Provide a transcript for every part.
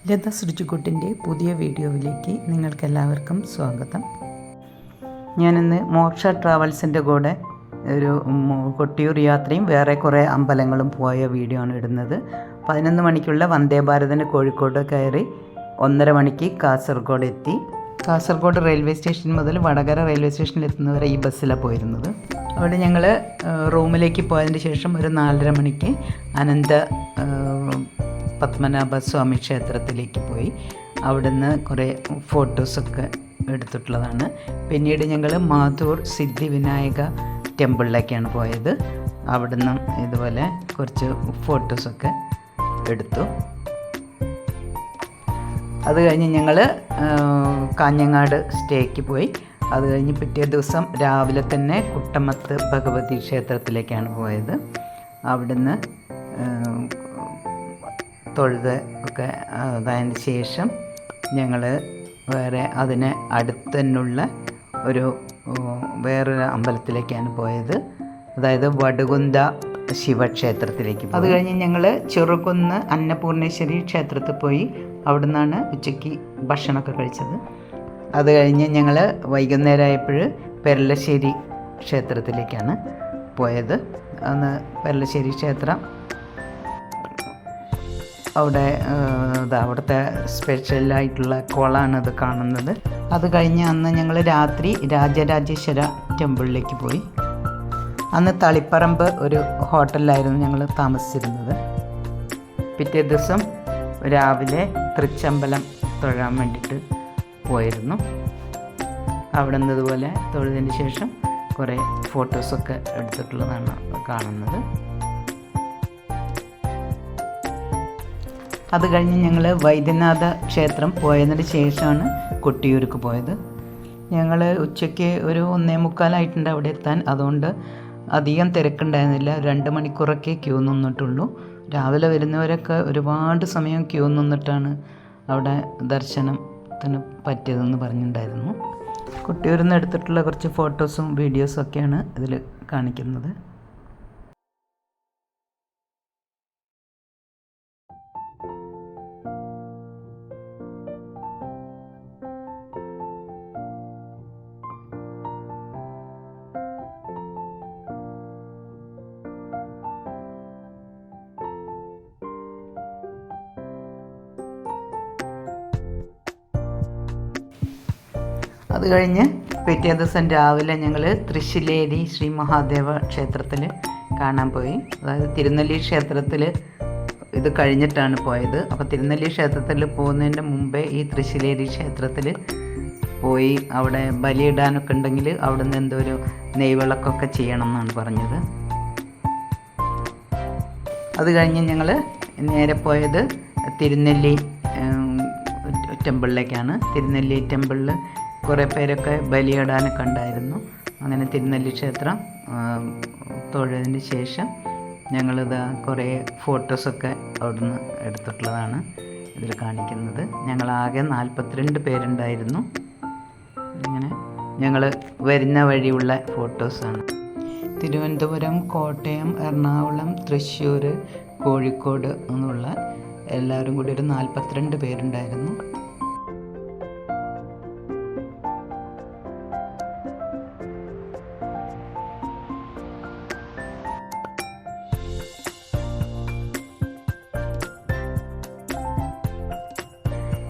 ലത സുരുചിക്കുട്ടിൻ്റെ പുതിയ വീഡിയോയിലേക്ക് നിങ്ങൾക്കെല്ലാവർക്കും സ്വാഗതം. ഞാനിന്ന് മോക്ഷ ട്രാവൽസിൻ്റെ കൂടെ ഒരു കൊട്ടിയൂർ യാത്രയും വേറെ കുറേ അമ്പലങ്ങളും പോയ വീഡിയോ ആണ് ഇടുന്നത്. 11 മണിക്കുള്ള വന്ദേ ഭാരതിന് കോഴിക്കോട് കയറി 1:30 മണിക്ക് കാസർഗോഡ് എത്തി. കാസർഗോഡ് റെയിൽവേ സ്റ്റേഷൻ മുതൽ വടകര റെയിൽവേ സ്റ്റേഷനിൽ എത്തുന്നവരെ ഈ ബസ്സിലാണ് പോയിരുന്നത്. അവിടെ ഞങ്ങൾ റൂമിലേക്ക് പോയതിന് ശേഷം ഒരു 4:30 മണിക്ക് അനന്ത പത്മനാഭസ്വാമി ക്ഷേത്രത്തിലേക്ക് പോയി. അവിടുന്ന് കുറേ ഫോട്ടോസൊക്കെ എടുത്തിട്ടുള്ളതാണ്. പിന്നീട് ഞങ്ങൾ മാധൂർ സിദ്ധി വിനായക ടെമ്പിളിലേക്കാണ് പോയത്. അവിടുന്ന് ഇതുപോലെ കുറച്ച് ഫോട്ടോസൊക്കെ എടുത്തു. അത് കഴിഞ്ഞ് ഞങ്ങൾ കാഞ്ഞങ്ങാട് സ്റ്റേക്ക് പോയി. അത് കഴിഞ്ഞ് പിറ്റേ ദിവസം രാവിലെ തന്നെ കുട്ടമത്ത് ഭഗവതി ക്ഷേത്രത്തിലേക്കാണ് പോയത്. അവിടുന്ന് തൊഴുത് ഒക്കെ അതായതിന് ശേഷം ഞങ്ങൾ വേറെ അതിന് അടുത്തുള്ള വേറൊരു അമ്പലത്തിലേക്കാണ് പോയത്. അതായത് വടുകുന്ത ശിവക്ഷേത്രത്തിലേക്ക്. അത് കഴിഞ്ഞ് ഞങ്ങൾ ചെറുകുന്ന് അന്നപൂർണേശ്വരി ക്ഷേത്രത്തിൽ പോയി. അവിടെ നിന്നാണ് ഉച്ചയ്ക്ക് ഭക്ഷണമൊക്കെ കഴിച്ചത്. അത് കഴിഞ്ഞ് ഞങ്ങൾ വൈകുന്നേരമായപ്പോൾ പെരളശ്ശേരി ക്ഷേത്രത്തിലേക്കാണ് പോയത്. അന്ന് പെരളശ്ശേരി ക്ഷേത്രം അവിടുത്തെ സ്പെഷ്യലായിട്ടുള്ള കുളമാണ് ഇത് കാണുന്നത്. അത് കഴിഞ്ഞ് അന്ന് ഞങ്ങൾ രാത്രി രാജരാജേശ്വര ടെമ്പിളിലേക്ക് പോയി. അന്ന് തളിപ്പറമ്പ് ഒരു ഹോട്ടലിലായിരുന്നു ഞങ്ങൾ താമസിച്ചിരുന്നത്. പിറ്റേ ദിവസം രാവിലെ തൃച്ചമ്പലം തൊഴാൻ വേണ്ടിയിട്ട് പോയിരുന്നു. അവിടെ നിന്നതുപോലെ തൊഴുതിന് ശേഷം കുറേ ഫോട്ടോസൊക്കെ എടുത്തിട്ടുള്ളതാണ് കാണുന്നത്. അത് കഴിഞ്ഞ് ഞങ്ങൾ വൈദ്യനാഥ ക്ഷേത്രം പോയതിന് ശേഷമാണ് കൊട്ടിയൂർക്ക് പോയത്. ഞങ്ങൾ ഉച്ചയ്ക്ക് ഒരു 1:45 അവിടെ എത്താൻ. അതുകൊണ്ട് അധികം തിരക്കുണ്ടായിരുന്നില്ല. 2 മണിക്കൂറൊക്കെ ക്യൂ നിന്നിട്ടുള്ളൂ. രാവിലെ വരുന്നവരൊക്കെ ഒരുപാട് സമയം ക്യൂ നിന്നിട്ടാണ് അവിടെ ദർശനത്തിന് പറ്റിയതെന്ന് പറഞ്ഞിട്ടുണ്ടായിരുന്നു. കൊട്ടിയൂരിൽ നിന്ന് എടുത്തിട്ടുള്ള കുറച്ച് ഫോട്ടോസും വീഡിയോസും ഒക്കെയാണ് ഇതിൽ കാണിക്കുന്നത്. അത് കഴിഞ്ഞ് പിറ്റേ ദിവസം രാവിലെ ഞങ്ങൾ തൃശ്ശിലേരി ശ്രീ മഹാദേവ ക്ഷേത്രത്തിൽ കാണാൻ പോയി. അതായത് തിരുനെല്ലി ക്ഷേത്രത്തിൽ ഇത് കഴിഞ്ഞിട്ടാണ് പോയത്. അപ്പോൾ തിരുനെല്ലി ക്ഷേത്രത്തിൽ പോകുന്നതിൻ്റെ മുമ്പേ ഈ തൃശ്ശിലേരി ക്ഷേത്രത്തിൽ പോയി അവിടെ ബലിയിടാനൊക്കെ ഉണ്ടെങ്കിൽ അവിടെ നിന്ന് എന്തോ ഒരു നെയ്വിളക്കൊക്കെ ചെയ്യണം എന്നാണ് പറഞ്ഞത്. അത് കഴിഞ്ഞ് ഞങ്ങൾ നേരെ പോയത് തിരുനെല്ലി ടെമ്പിളിലേക്കാണ്. തിരുനെല്ലി ടെമ്പിളിൽ കുറേ പേരൊക്കെ ബലിയിടാനൊക്കെ ഉണ്ടായിരുന്നു. അങ്ങനെ തിരുനെല്ലി ക്ഷേത്രം തൊഴുതിന് ശേഷം ഞങ്ങളിത് കുറേ ഫോട്ടോസൊക്കെ അവിടുന്ന് എടുത്തിട്ടുള്ളതാണ് ഇതിൽ കാണിക്കുന്നത്. ഞങ്ങളാകെ 42 പേരുണ്ടായിരുന്നു. ഇങ്ങനെ ഞങ്ങൾ വരുന്ന വഴിയുള്ള ഫോട്ടോസാണ്. തിരുവനന്തപുരം, കോട്ടയം, എറണാകുളം, തൃശ്ശൂർ, കോഴിക്കോട് എന്നുള്ള എല്ലാവരും കൂടി ഒരു 42 പേരുണ്ടായിരുന്നു.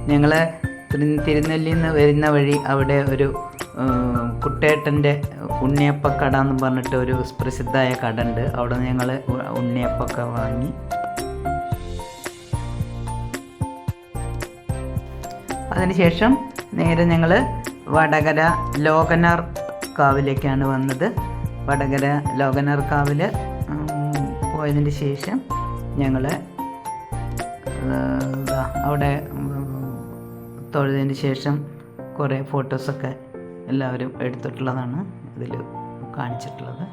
ഞങ്ങൾ തിരുനെല്ലിയിൽ നിന്ന് വരുന്ന വഴി അവിടെ ഒരു കുട്ടേട്ടൻ്റെ ഉണ്ണിയപ്പക്കട എന്ന് പറഞ്ഞിട്ട് ഒരു പ്രസിദ്ധമായ കട ഉണ്ട്. അവിടെ നിന്ന് ഞങ്ങൾ ഉണ്ണിയപ്പൊക്കെ വാങ്ങി. അതിനുശേഷം നേരെ ഞങ്ങൾ വടകര ലോകനാർ കാവിലേക്കാണ് വന്നത്. വടകര ലോകനാർ കാവിൽ പോയതിന് ശേഷം ഞങ്ങൾ അവിടെ തൊഴുതിന് ശേഷം കുറേ ഫോട്ടോസൊക്കെ എല്ലാവരും എടുത്തിട്ടുള്ളതാണ് ഇതിൽ കാണിച്ചിട്ടുള്ളത്.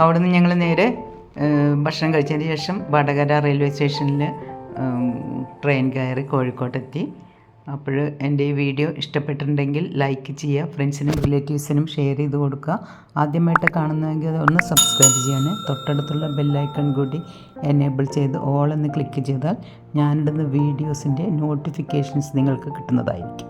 അവിടെ നിന്ന് ഞങ്ങൾ നേരെ ഭക്ഷണം കഴിച്ചതിന് ശേഷം വടകര റെയിൽവേ സ്റ്റേഷനിൽ ട്രെയിൻ കയറി കോഴിക്കോട്ടെത്തി. അപ്പോൾ എൻ്റെ ഈ വീഡിയോ ഇഷ്ടപ്പെട്ടിട്ടുണ്ടെങ്കിൽ ലൈക്ക് ചെയ്യുക, ഫ്രണ്ട്സിനും റിലേറ്റീവ്സിനും ഷെയർ ചെയ്ത് കൊടുക്കുക. ആദ്യമായിട്ട് കാണുന്നതെങ്കിൽ ഒന്ന് സബ്സ്ക്രൈബ് ചെയ്യാൻ, തൊട്ടടുത്തുള്ള ബെല്ലൈക്കൺ കൂടി എനേബിൾ ചെയ്ത് ഓൾ എന്ന് ക്ലിക്ക് ചെയ്താൽ ഞാനിടുന്ന വീഡിയോസിൻ്റെ നോട്ടിഫിക്കേഷൻസ് നിങ്ങൾക്ക് കിട്ടുന്നതായിരിക്കും.